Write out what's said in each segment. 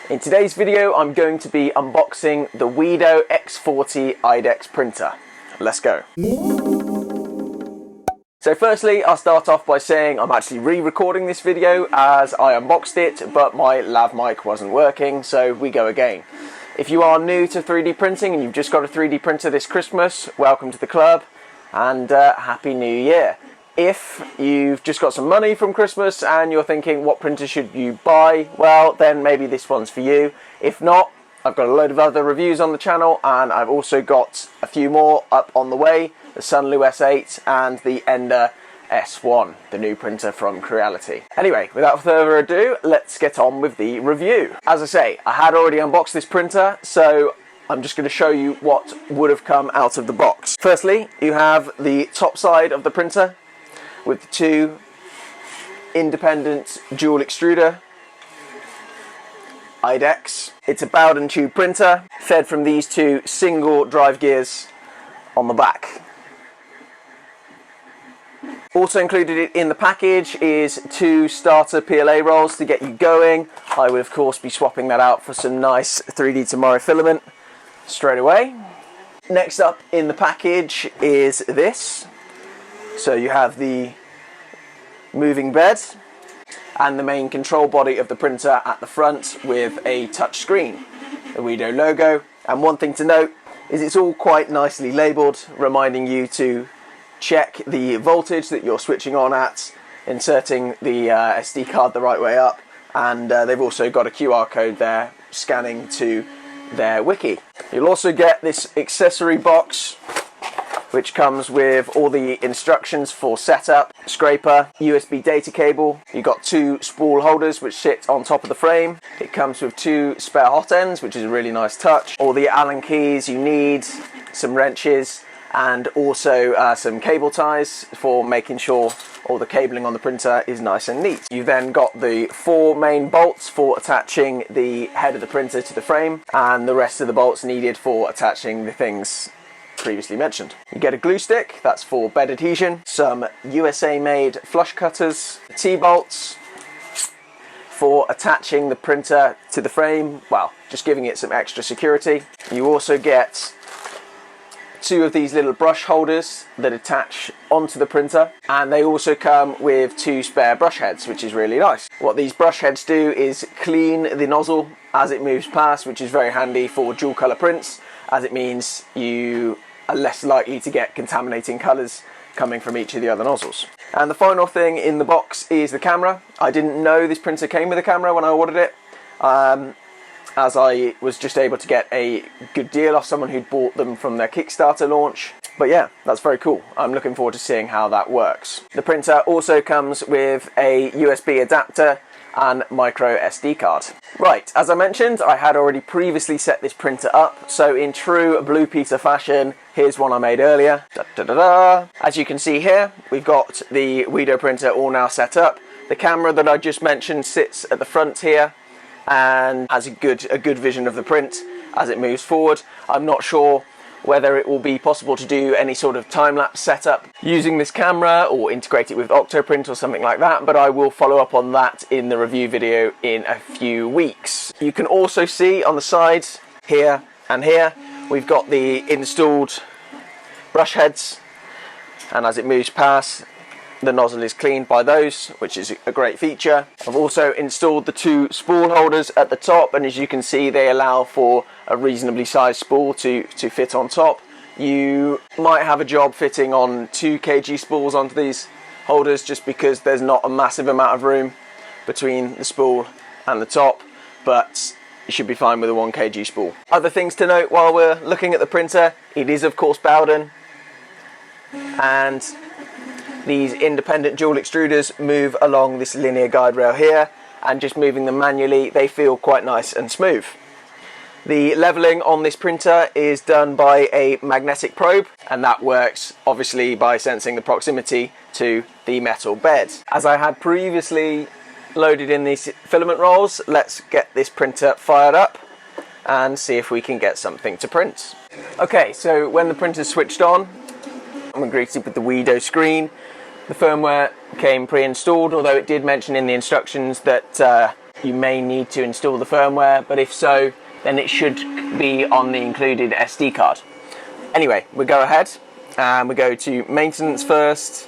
In today's video I'm going to be unboxing the Weedo X40 IDEX printer. Let's go. So firstly, I'll start off by saying I'm actually re-recording this video as I unboxed it, but my lav mic wasn't working, so we go again. If you are new to 3D printing and you've just got a 3D printer this Christmas, welcome to the club and Happy New Year. If you've just got some money from Christmas and you're thinking what printer should you buy, well then maybe this one's for you. If not, I've got a load of other reviews on the channel and I've also got a few more up on the way. The Sunlu S8 and the Ender S1, the new printer from Creality. Anyway, without further ado, let's get on with the review. As I say, I had already unboxed this printer, so I'm just going to show you what would have come out of the box. Firstly, you have the top side of the printer with the two independent dual extruder IDEX. It's a Bowden tube printer fed from these two single drive gears on the back. Also included in the package is two starter PLA rolls to get you going. I will of course be swapping that out for some nice 3D Tomorrow filament straight away. Next up in the package is this. So you have the moving bed and the main control body of the printer at the front with a touch screen, the Weedo logo. And one thing to note is it's all quite nicely labelled, reminding you to check the voltage that you're switching on at, inserting the SD card the right way up, and they've also got a QR code there scanning to their wiki. You'll also get this accessory box which comes with all the instructions for setup, scraper, USB data cable. You've got two spool holders which sit on top of the frame. It comes with two spare hot ends, which is a really nice touch. All the Allen keys you need, some wrenches, and also some cable ties for making sure all the cabling on the printer is nice and neat. You've then got the four main bolts for attaching the head of the printer to the frame, and the rest of the bolts needed for attaching the things previously mentioned. You get a glue stick, that's for bed adhesion, some USA made flush cutters, T-bolts for attaching the printer to the frame, well, just giving it some extra security. You also get two of these little brush holders that attach onto the printer, and they also come with two spare brush heads, which is really nice. What these brush heads do is clean the nozzle as it moves past, which is very handy for dual colour prints, as it means you are less likely to get contaminating colours coming from each of the other nozzles. And the final thing in the box is the camera. I didn't know this printer came with a camera when I ordered it, as I was just able to get a good deal off someone who'd bought them from their Kickstarter launch. But yeah, that's very cool. I'm looking forward to seeing how that works. The printer also comes with a USB adapter and micro SD card. Right, as I mentioned, I had already previously set this printer up, so in true Blue Peter fashion, here's one I made earlier. As you can see here, we've got the Weedo printer all now set up. The camera that I just mentioned sits at the front here and has a good vision of the print as it moves forward. I'm not sure whether it will be possible to do any sort of time-lapse setup using this camera or integrate it with Octoprint or something like that, but I will follow up on that in the review video in a few weeks. You can also see on the sides here and here we've got the installed brush heads, and as it moves past, the nozzle is cleaned by those, which is a great feature. I've also installed the two spool holders at the top, and as you can see they allow for a reasonably sized spool to fit on top. You might have a job fitting on 2 kg spools onto these holders just because there's not a massive amount of room between the spool and the top, but you should be fine with a 1 kg spool. Other things to note while we're looking at the printer, it is of course Bowden, and these independent dual extruders move along this linear guide rail here, and just moving them manually they feel quite nice and smooth. The levelling on this printer is done by a magnetic probe, and that works obviously by sensing the proximity to the metal bed. As I had previously loaded in these filament rolls, let's get this printer fired up and see if we can get something to print. Okay, so when the printer's switched on, I'm greeted with the Weedo screen. The firmware came pre-installed, although it did mention in the instructions that you may need to install the firmware, but if so, then it should be on the included SD card. Anyway, we go ahead and we go to maintenance first,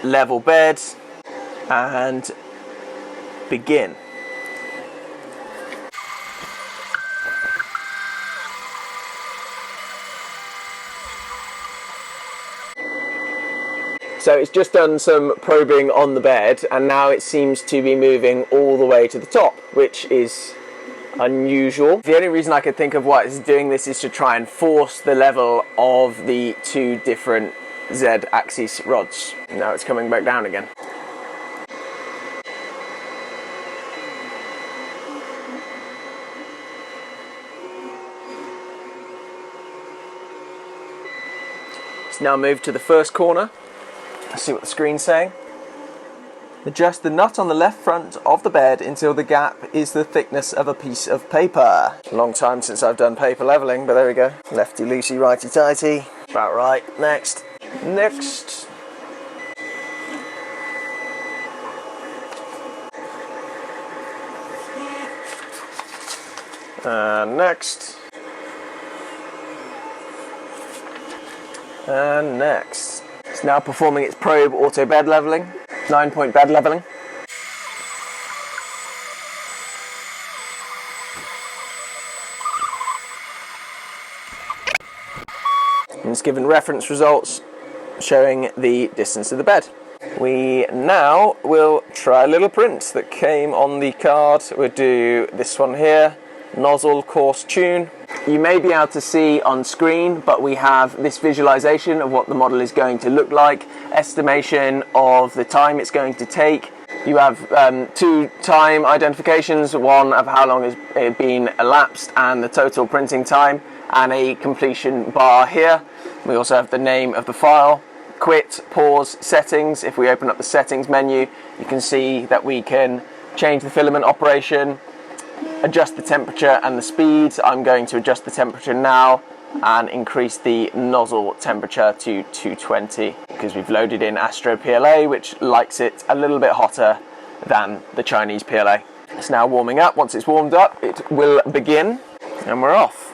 level bed, and begin. So it's just done some probing on the bed, and now it seems to be moving all the way to the top, which is unusual. The only reason I could think of why it's doing this is to try and force the level of the two different Z-axis rods. Now it's coming back down again. It's now moved to the first corner. Let's see what the screen's saying. Adjust the nut on the left front of the bed until the gap is the thickness of a piece of paper. Long time since I've done paper leveling, but there we go. Lefty loosey, righty tighty. About right. Next. Next. And next. And next. It's now performing its probe auto bed leveling, 9-point bed leveling. And it's given reference results showing the distance of the bed. We now will try a little print that came on the card. We'll do this one here, Nozzle coarse tune. You may be able to see on screen, but we have this visualization of what the model is going to look like, estimation of the time it's going to take. You have two time identifications, one of how long has been elapsed and the total printing time, and a completion bar here. We also have the name of the file, quit, pause, settings. If we open up the settings menu, you can see that we can change the filament operation, adjust the temperature and the speed. I'm going to adjust the temperature now and increase the nozzle temperature to 220 because we've loaded in Astro PLA, which likes it a little bit hotter than the Chinese PLA. It's now warming up. Once it's warmed up, it will begin, and we're off.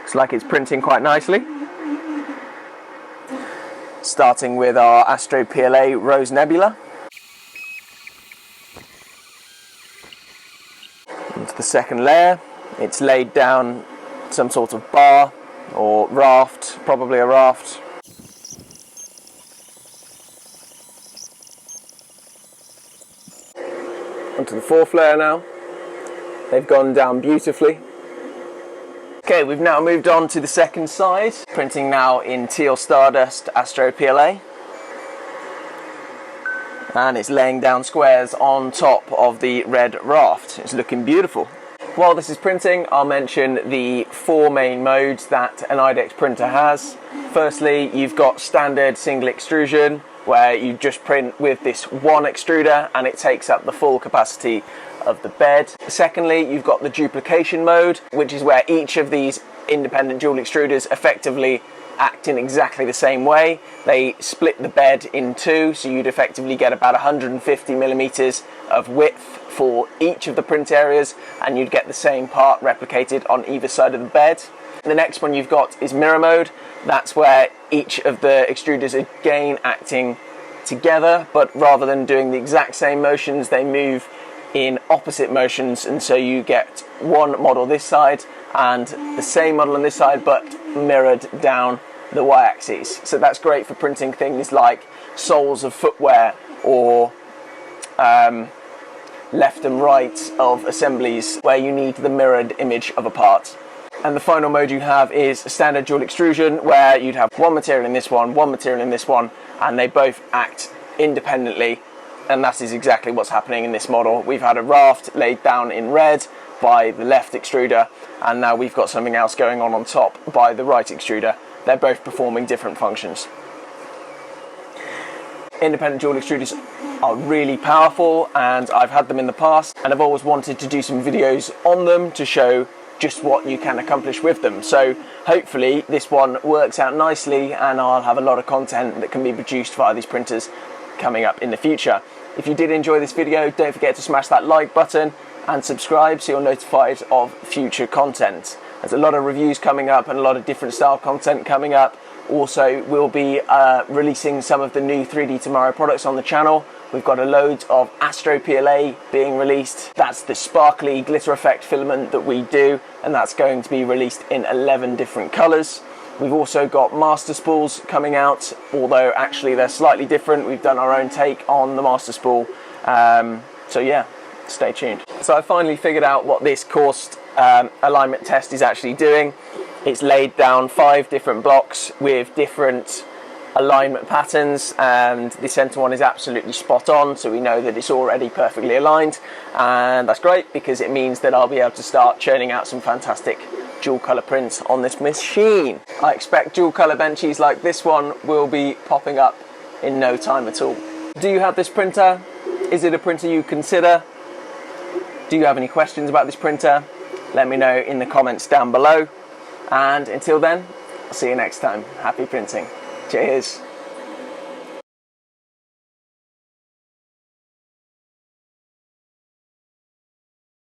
Looks like it's printing quite nicely. Starting with our Astro PLA Rose Nebula. Into the second layer, it's laid down some sort of bar or raft, probably a raft. Onto the fourth layer now. They've gone down beautifully. Okay, we've now moved on to the second side, printing now in Teal Stardust Astro PLA. And it's laying down squares on top of the red raft. It's looking beautiful. While this is printing, I'll mention the four main modes that an IDEX printer has. Firstly, you've got standard single extrusion, where you just print with this one extruder and it takes up the full capacity of the bed. Secondly, you've got the duplication mode, which is where each of these independent dual extruders effectively act in exactly the same way. They split the bed in two, so you'd effectively get about 150 millimeters of width for each of the print areas, and you'd get the same part replicated on either side of the bed. The next one you've got is mirror mode. That's where each of the extruders are again acting together, but rather than doing the exact same motions, they move in opposite motions, and so you get one model this side and the same model on this side, but mirrored down the y-axis. So that's great for printing things like soles of footwear or left and right of assemblies where you need the mirrored image of a part. And the final mode you have is standard dual extrusion, where you'd have one material in this one material in this one, and they both act independently, and that is exactly what's happening in this model. We've had a raft laid down in red by the left extruder, and now we've got something else going on top by the right extruder. They're both performing different functions. Independent dual extruders are really powerful, and I've had them in the past, and I've always wanted to do some videos on them to show just what you can accomplish with them. So hopefully this one works out nicely, and I'll have a lot of content that can be produced via these printers coming up in the future. If you did enjoy this video, don't forget to smash that like button and subscribe so you're notified of future content. There's a lot of reviews coming up and a lot of different style content coming up. Also, we'll be releasing some of the new 3D Tomorrow products on the channel. We've got a load of Astro PLA being released. That's the sparkly glitter effect filament that we do, and that's going to be released in 11 different colours. We've also got master spools coming out, although actually they're slightly different. We've done our own take on the master spool. So yeah, stay tuned. So I finally figured out what this coursed alignment test is actually doing. It's laid down 5 different blocks with different alignment patterns, and the center one is absolutely spot on, so we know that it's already perfectly aligned, and that's great because it means that I'll be able to start churning out some fantastic dual color prints on this machine. I expect dual color benchies like this one will be popping up in no time at all. Do you have this printer? Is it a printer you consider? Do you have any questions about this printer? Let me know in the comments down below, and until then, I'll see you next time. Happy printing. Cheers.